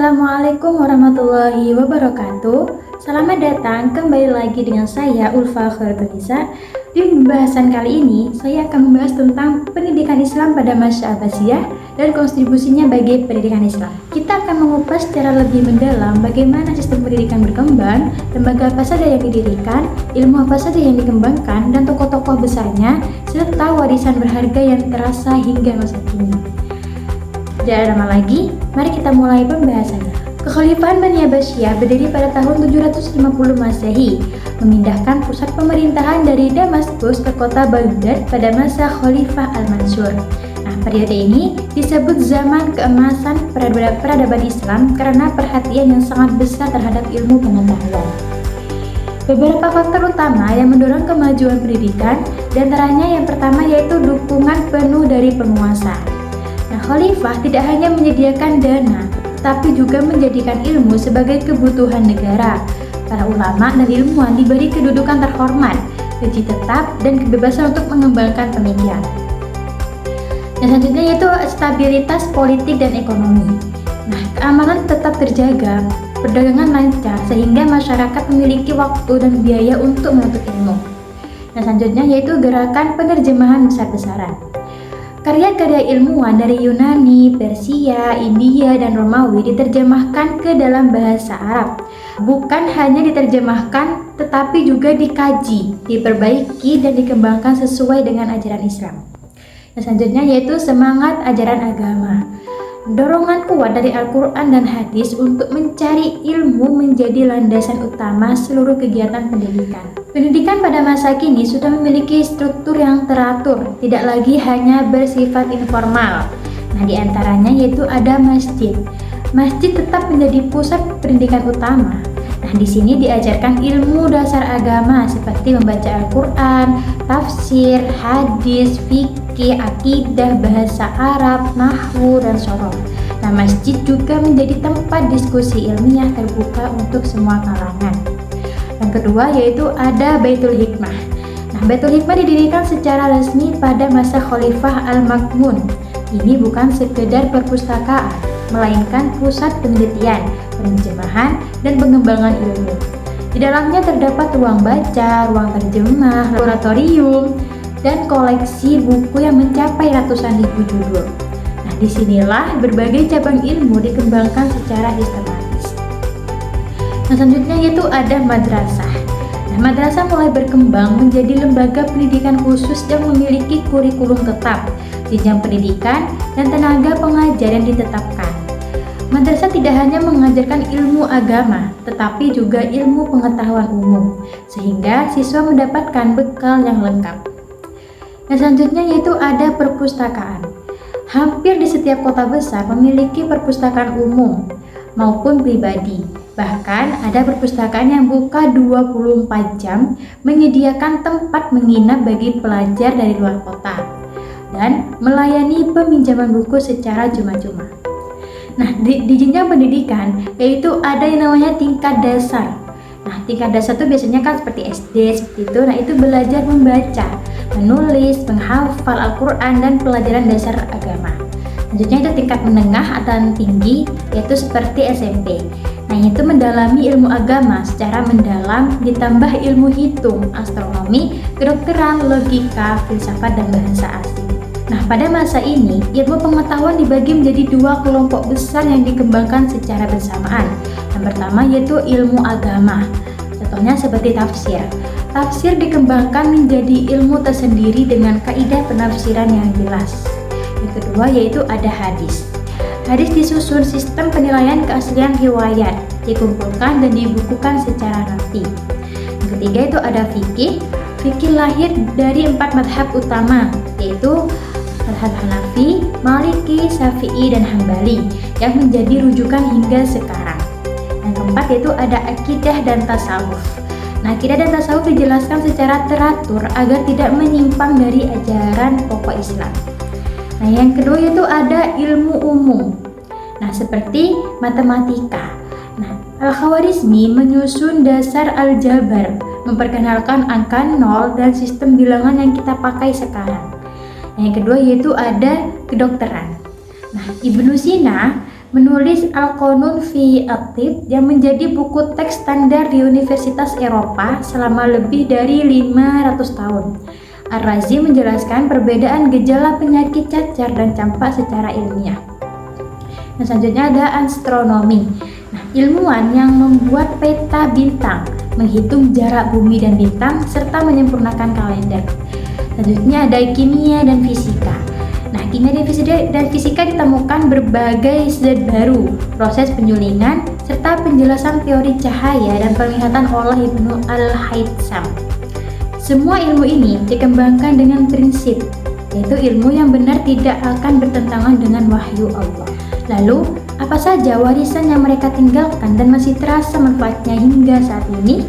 Assalamualaikum warahmatullahi wabarakatuh. Selamat datang kembali lagi dengan saya Ulfa Khairunnisa. Di pembahasan kali ini saya akan membahas tentang pendidikan Islam pada masa Abbasiyah dan kontribusinya bagi pendidikan Islam. Kita akan mengupas secara lebih mendalam bagaimana sistem pendidikan berkembang, lembaga apa saja yang didirikan, ilmu apa saja yang dikembangkan, dan tokoh-tokoh besarnya, serta warisan berharga yang terasa hingga masa kini. Tidak lama lagi, mari kita mulai pembahasannya. Kekhalifahan Bani Abbasiyah berdiri pada tahun 750 Masehi, memindahkan pusat pemerintahan dari Damaskus ke kota Baghdad pada masa Khalifah Al-Mansur. Nah, periode ini disebut zaman keemasan peradaban Islam karena perhatian yang sangat besar terhadap ilmu pengetahuan. Beberapa faktor utama yang mendorong kemajuan pendidikan, diantaranya yang pertama yaitu dukungan penuh dari penguasa. Nah, khalifah tidak hanya menyediakan dana, tapi juga menjadikan ilmu sebagai kebutuhan negara. Para ulama dan ilmuwan diberi kedudukan terhormat, gaji tetap, dan kebebasan untuk mengembangkan pemikiran. Dan selanjutnya yaitu stabilitas politik dan ekonomi. Nah, keamanan tetap terjaga, perdagangan lancar, sehingga masyarakat memiliki waktu dan biaya untuk menuntut ilmu. Dan selanjutnya yaitu gerakan penerjemahan besar-besaran. Karya-karya ilmuwan dari Yunani, Persia, India, dan Romawi diterjemahkan ke dalam bahasa Arab. Bukan hanya diterjemahkan, tetapi juga dikaji, diperbaiki, dan dikembangkan sesuai dengan ajaran Islam. Dan selanjutnya yaitu semangat ajaran agama. Dorongan kuat dari Al-Quran dan hadis untuk mencari ilmu menjadi landasan utama seluruh kegiatan pendidikan. Pendidikan pada masa kini sudah memiliki struktur yang teratur, tidak lagi hanya bersifat informal. Nah, di antaranya yaitu ada masjid. Masjid tetap menjadi pusat pendidikan utama. Nah, di sini diajarkan ilmu dasar agama seperti membaca Al-Quran, tafsir, hadis, fikih, akidah, bahasa Arab, nahwu, dan shoroh. Nah, masjid juga menjadi tempat diskusi ilmiah terbuka untuk semua kalangan. Yang kedua yaitu ada Baitul Hikmah. Nah, Baitul Hikmah didirikan secara resmi pada masa Khalifah Al-Ma'mun. Ini bukan sekedar perpustakaan, melainkan pusat penelitian, penerjemahan, dan pengembangan ilmu. Di dalamnya terdapat ruang baca, ruang terjemah, laboratorium, dan koleksi buku yang mencapai ratusan ribu judul. Nah, disinilah berbagai cabang ilmu dikembangkan secara sistematis. Nah, selanjutnya yaitu ada madrasah. Nah, madrasah mulai berkembang menjadi lembaga pendidikan khusus yang memiliki kurikulum tetap, jenjang pendidikan, dan tenaga pengajar yang ditetapkan. Madrasah tidak hanya mengajarkan ilmu agama, tetapi juga ilmu pengetahuan umum, sehingga siswa mendapatkan bekal yang lengkap. Dan selanjutnya yaitu ada perpustakaan. Hampir di setiap kota besar memiliki perpustakaan umum maupun pribadi. Bahkan ada perpustakaan yang buka 24 jam, menyediakan tempat menginap bagi pelajar dari luar kota, dan melayani peminjaman buku secara cuma-cuma. Nah, di jenjang pendidikan yaitu ada yang namanya tingkat dasar. Nah, tingkat dasar itu biasanya kan seperti SD, seperti itu. Nah, itu belajar membaca, menulis, menghafal Al-Quran, dan pelajaran dasar agama. Selanjutnya itu tingkat menengah atau tinggi, yaitu seperti SMP. Nah, itu mendalami ilmu agama secara mendalam, ditambah ilmu hitung, astronomi, kedokteran, logika, filsafat, dan bahasa asing. Nah, pada masa ini, ilmu pengetahuan dibagi menjadi dua kelompok besar yang dikembangkan secara bersamaan. Yang pertama yaitu ilmu agama. Contohnya seperti tafsir. Tafsir dikembangkan menjadi ilmu tersendiri dengan kaidah penafsiran yang jelas. Yang kedua yaitu ada hadis. Hadis disusun sistem penilaian keaslian riwayat, dikumpulkan dan dibukukan secara rapi. Yang ketiga itu ada fikih. Fikih lahir dari 4 madhab utama, yaitu madhab Hanafi, Maliki, Syafi'i, dan Hambali, yang menjadi rujukan hingga sekarang. Yang keempat yaitu ada akidah dan tasawuf. Nah, akidah dan tasawuf dijelaskan secara teratur agar tidak menyimpang dari ajaran pokok Islam. Nah, yang kedua yaitu ada ilmu umum. Nah, seperti matematika. Nah, Al-Khawarizmi menyusun dasar aljabar, memperkenalkan angka 0 dan sistem bilangan yang kita pakai sekarang. Yang kedua yaitu ada kedokteran. Nah, Ibnu Sina menulis Al-Qanun fi At-Tibb yang menjadi buku teks standar di Universitas Eropa selama lebih dari 500 tahun. Ar-Razi menjelaskan perbedaan gejala penyakit cacar dan campak secara ilmiah. Nah, selanjutnya ada astronomi. Nah, ilmuwan yang membuat peta bintang, menghitung jarak bumi dan bintang, serta menyempurnakan kalender. Selanjutnya ada kimia dan fisika. Nah, kimia dan fisika ditemukan berbagai zat baru, proses penyulingan, serta penjelasan teori cahaya dan penglihatan oleh Ibnu Al-Haytham. Semua ilmu ini dikembangkan dengan prinsip, yaitu ilmu yang benar tidak akan bertentangan dengan wahyu Allah. Lalu, apa saja warisan yang mereka tinggalkan dan masih terasa manfaatnya hingga saat ini?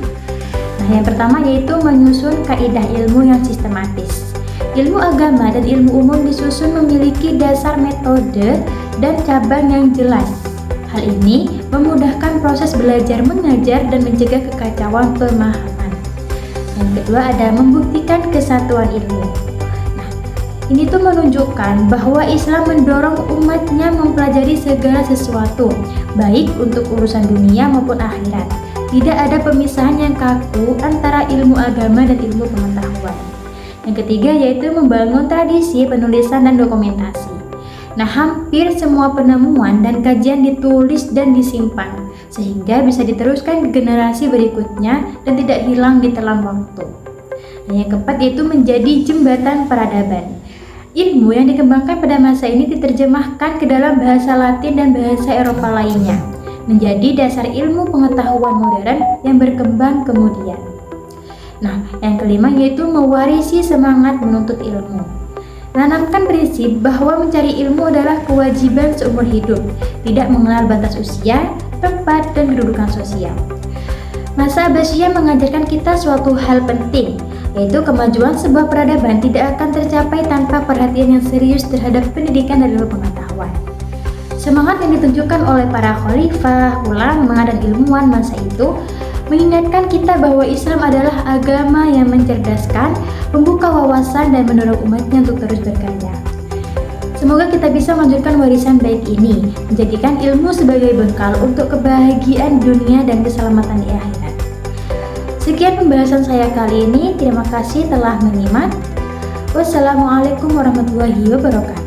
Nah, yang pertama yaitu menyusun kaidah ilmu yang sistematis. Ilmu agama dan ilmu umum disusun memiliki dasar metode dan cabang yang jelas. Hal ini memudahkan proses belajar mengajar dan mencegah kekacauan pemahaman. Yang kedua ada membuktikan kesatuan ilmu. Nah, ini tuh menunjukkan bahwa Islam mendorong umatnya mempelajari segala sesuatu, baik untuk urusan dunia maupun akhirat. Tidak ada pemisahan yang kaku antara ilmu agama dan ilmu pengetahuan. Yang ketiga yaitu membangun tradisi penulisan dan dokumentasi. Nah, hampir semua penemuan dan kajian ditulis dan disimpan, sehingga bisa diteruskan ke generasi berikutnya dan tidak hilang di telan waktu. Nah, yang keempat yaitu menjadi jembatan peradaban. Ilmu yang dikembangkan pada masa ini diterjemahkan ke dalam bahasa Latin dan bahasa Eropa lainnya, menjadi dasar ilmu pengetahuan modern yang berkembang kemudian. Nah, yang kelima yaitu mewarisi semangat menuntut ilmu. Menanamkan prinsip bahwa mencari ilmu adalah kewajiban seumur hidup, tidak mengenal batas usia, tempat, dan kedudukan sosial. Masa Abbasiyah mengajarkan kita suatu hal penting, yaitu kemajuan sebuah peradaban tidak akan tercapai tanpa perhatian yang serius terhadap pendidikan dan ilmu pengetahuan. Semangat yang ditunjukkan oleh para khalifah, ulama, dan ilmuwan masa itu mengingatkan kita bahwa Islam adalah agama yang mencerdaskan, membuka wawasan, dan mendorong umatnya untuk terus berkarya. Semoga kita bisa melanjutkan warisan baik ini, menjadikan ilmu sebagai bekal untuk kebahagiaan dunia dan keselamatan di akhirat. Sekian pembahasan saya kali ini, terima kasih telah menyimak. Wassalamualaikum warahmatullahi wabarakatuh.